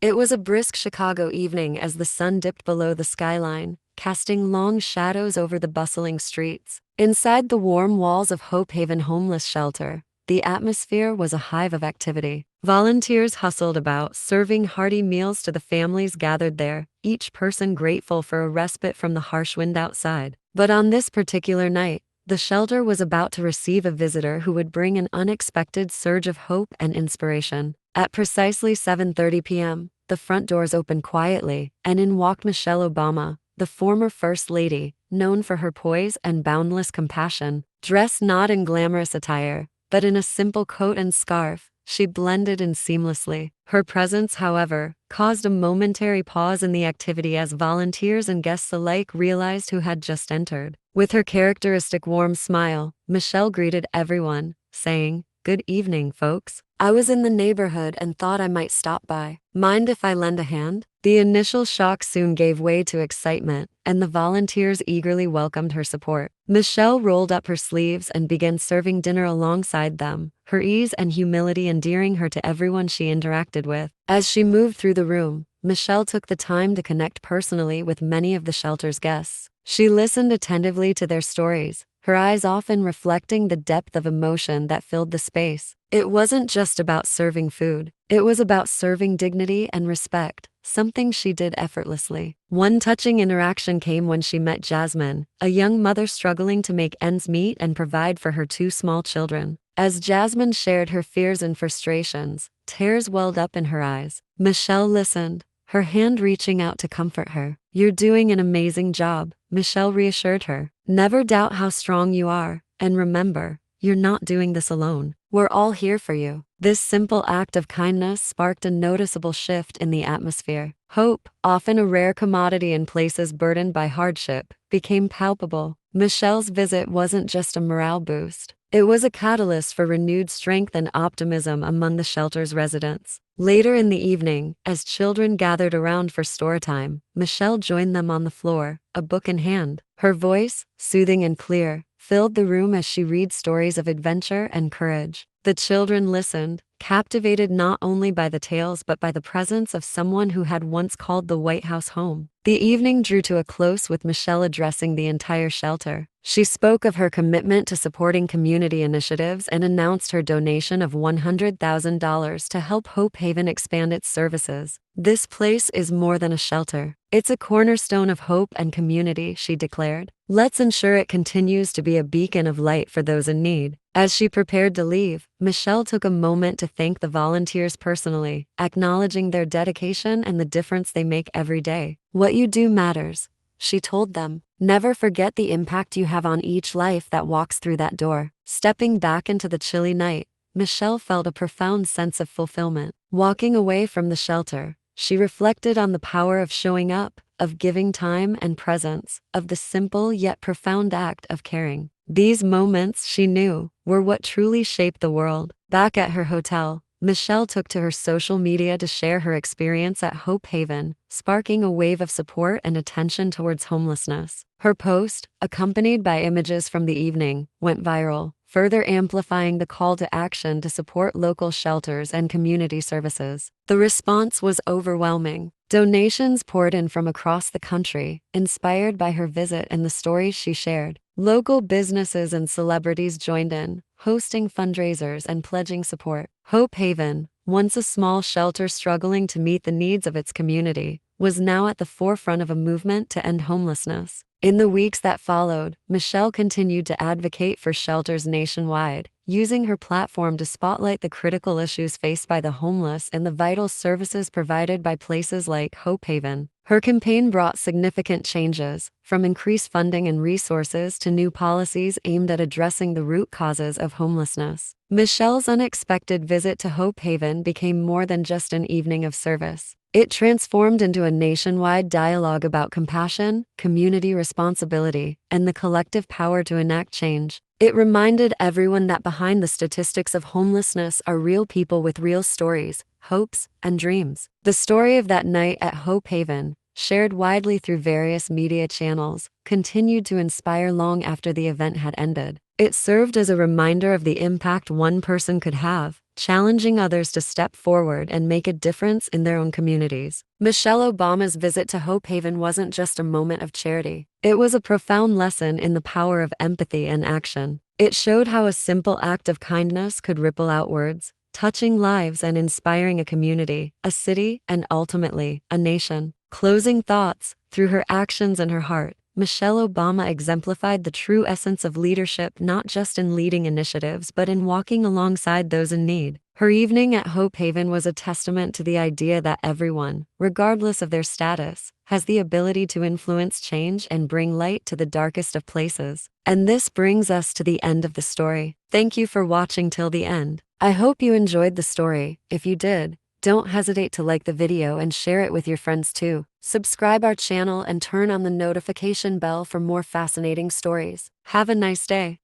It was a brisk Chicago evening as the sun dipped below the skyline, casting long shadows over the bustling streets. Inside the warm walls of Hope Haven Homeless Shelter, the atmosphere was a hive of activity. Volunteers hustled about, serving hearty meals to the families gathered there, each person grateful for a respite from the harsh wind outside. But on this particular night, the shelter was about to receive a visitor who would bring an unexpected surge of hope and inspiration. At precisely 7:30 p.m., the front doors opened quietly, and in walked Michelle Obama, the former First Lady, known for her poise and boundless compassion. Dressed not in glamorous attire, but in a simple coat and scarf, she blended in seamlessly. Her presence, however, caused a momentary pause in the activity as volunteers and guests alike realized who had just entered. With her characteristic warm smile, Michelle greeted everyone, saying, "Good evening, folks. I was in the neighborhood and thought I might stop by. Mind if I lend a hand?" The initial shock soon gave way to excitement, and the volunteers eagerly welcomed her support. Michelle rolled up her sleeves and began serving dinner alongside them, her ease and humility endearing her to everyone she interacted with. As she moved through the room, Michelle took the time to connect personally with many of the shelter's guests. She listened attentively to their stories, her eyes often reflecting the depth of emotion that filled the space. It wasn't just about serving food, it was about serving dignity and respect, something she did effortlessly. One touching interaction came when she met Jasmine, a young mother struggling to make ends meet and provide for her two small children. As Jasmine shared her fears and frustrations, tears welled up in her eyes. Michelle listened, her hand reaching out to comfort her. "You're doing an amazing job," Michelle reassured her. "Never doubt how strong you are, and remember, you're not doing this alone. We're all here for you." This simple act of kindness sparked a noticeable shift in the atmosphere. Hope, often a rare commodity in places burdened by hardship, became palpable. Michelle's visit wasn't just a morale boost. It was a catalyst for renewed strength and optimism among the shelter's residents. Later in the evening, as children gathered around for story time, Michelle joined them on the floor, a book in hand. Her voice, soothing and clear, filled the room as she read stories of adventure and courage. The children listened, captivated not only by the tales but by the presence of someone who had once called the White House home. The evening drew to a close with Michelle addressing the entire shelter. She spoke of her commitment to supporting community initiatives and announced her donation of $100,000 to help Hope Haven expand its services. "This place is more than a shelter. It's a cornerstone of hope and community," she declared. "Let's ensure it continues to be a beacon of light for those in need." As she prepared to leave, Michelle took a moment to thank the volunteers personally, acknowledging their dedication and the difference they make every day. "What you do matters," she told them. "Never forget the impact you have on each life that walks through that door." Stepping back into the chilly night, Michelle felt a profound sense of fulfillment. Walking away from the shelter, she reflected on the power of showing up, of giving time and presence, of the simple yet profound act of caring. These moments, she knew, were what truly shaped the world. Back at her hotel, Michelle took to her social media to share her experience at Hope Haven, sparking a wave of support and attention towards homelessness. Her post, accompanied by images from the evening, went viral, further amplifying the call to action to support local shelters and community services. The response was overwhelming. Donations poured in from across the country, inspired by her visit and the stories she shared. Local businesses and celebrities joined in, hosting fundraisers and pledging support. Hope Haven, once a small shelter struggling to meet the needs of its community, was now at the forefront of a movement to end homelessness. In the weeks that followed, Michelle continued to advocate for shelters nationwide, using her platform to spotlight the critical issues faced by the homeless and the vital services provided by places like Hope Haven. Her campaign brought significant changes, from increased funding and resources to new policies aimed at addressing the root causes of homelessness. Michelle's unexpected visit to Hope Haven became more than just an evening of service. It transformed into a nationwide dialogue about compassion, community responsibility, and the collective power to enact change. It reminded everyone that behind the statistics of homelessness are real people with real stories, hopes, and dreams. The story of that night at Hope Haven, shared widely through various media channels, continued to inspire long after the event had ended. It served as a reminder of the impact one person could have, challenging others to step forward and make a difference in their own communities. Michelle Obama's visit to Hope Haven wasn't just a moment of charity. It was a profound lesson in the power of empathy and action. It showed how a simple act of kindness could ripple outwards, touching lives and inspiring a community, a city, and ultimately, a nation. Closing thoughts, through her actions and her heart, Michelle Obama exemplified the true essence of leadership not just in leading initiatives but in walking alongside those in need. Her evening at Hope Haven was a testament to the idea that everyone, regardless of their status, has the ability to influence change and bring light to the darkest of places. And this brings us to the end of the story. Thank you for watching till the end. I hope you enjoyed the story. If you did, don't hesitate to like the video and share it with your friends too. Subscribe our channel and turn on the notification bell for more fascinating stories. Have a nice day.